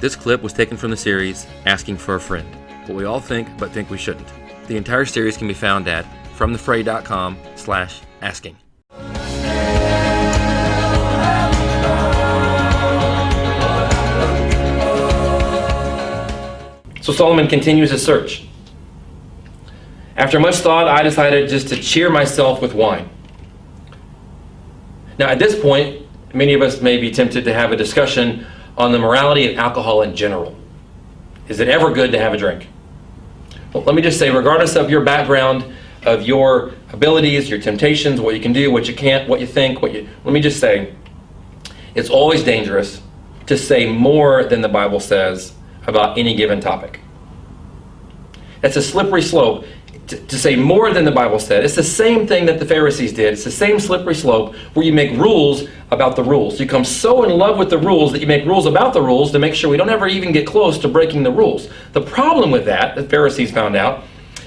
This clip was taken from the series Asking for a Friend, what we all think but think we shouldn't. The entire series can be found at fromthefray.com/asking. So Solomon continues his search. After much thought, I decided just to cheer myself with wine. Now, at this point, many of us may be tempted to have a discussion on the morality of alcohol in general. Is it ever good to have a drink? Well, let me just say, regardless of your background, of your abilities, your temptations, what you can do, what you can't, what you think, let me just say, it's always dangerous to say more than the Bible says about any given topic. That's a slippery slope. To say more than the Bible said. It's the same thing that the Pharisees did. It's the same slippery slope where you make rules about the rules. You become so in love with the rules that you make rules about the rules to make sure we don't ever even get close to breaking the rules. The problem with that, the Pharisees found out,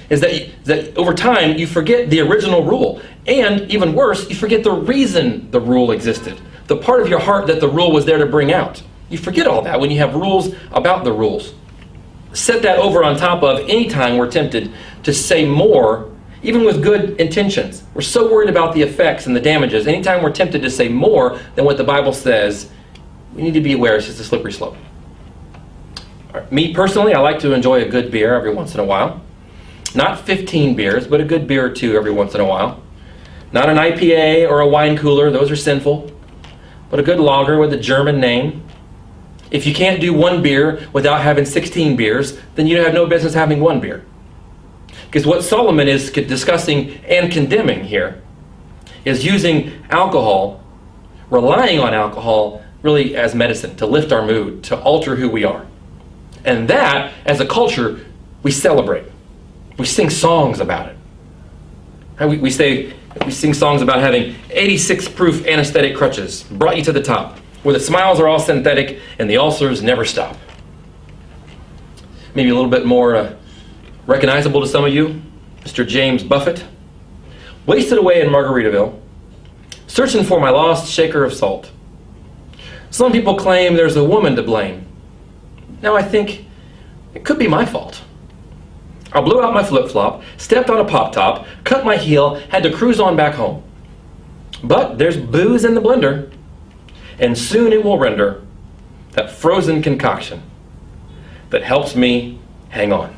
is that over time you forget the original rule. And even worse, you forget the reason the rule existed. The part of your heart that the rule was there to bring out. You forget all that when you have rules about the rules. Set that over on top of any time we're tempted to say more, even with good intentions. We're so worried about the effects and the damages. Anytime we're tempted to say more than what the Bible says, we need to be aware it's just a slippery slope. All right. Me personally, I like to enjoy a good beer every once in a while. Not 15 beers, but a good beer or two every once in a while. Not an IPA or a wine cooler, those are sinful, but a good lager with a German name. If you can't do one beer without having 16 beers, then you have no business having one beer. Because what Solomon is discussing and condemning here is using alcohol, relying on alcohol really as medicine, to lift our mood, to alter who we are. And that, as a culture, we celebrate. We sing songs about it. We sing songs about having 86 proof anesthetic crutches, brought you to the top, where the smiles are all synthetic and the ulcers never stop. Maybe a little bit more recognizable to some of you, Mr. James Buffett, wasted away in Margaritaville, searching for my lost shaker of salt. Some people claim there's a woman to blame. Now I think it could be my fault. I blew out my flip-flop, stepped on a pop-top, cut my heel, had to cruise on back home. But there's booze in the blender, and soon it will render that frozen concoction that helps me hang on.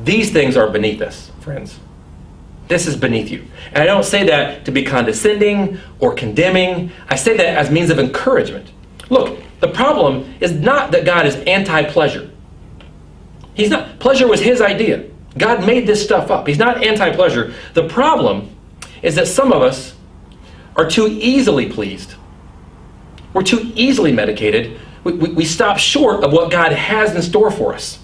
These things are beneath us, friends. This is beneath you. And I don't say that to be condescending or condemning. I say that as means of encouragement. Look, the problem is not that God is anti-pleasure. He's not. Pleasure was his idea. God made this stuff up. He's not anti-pleasure. The problem is that some of us are too easily pleased. We're too easily medicated. We stop short of what God has in store for us.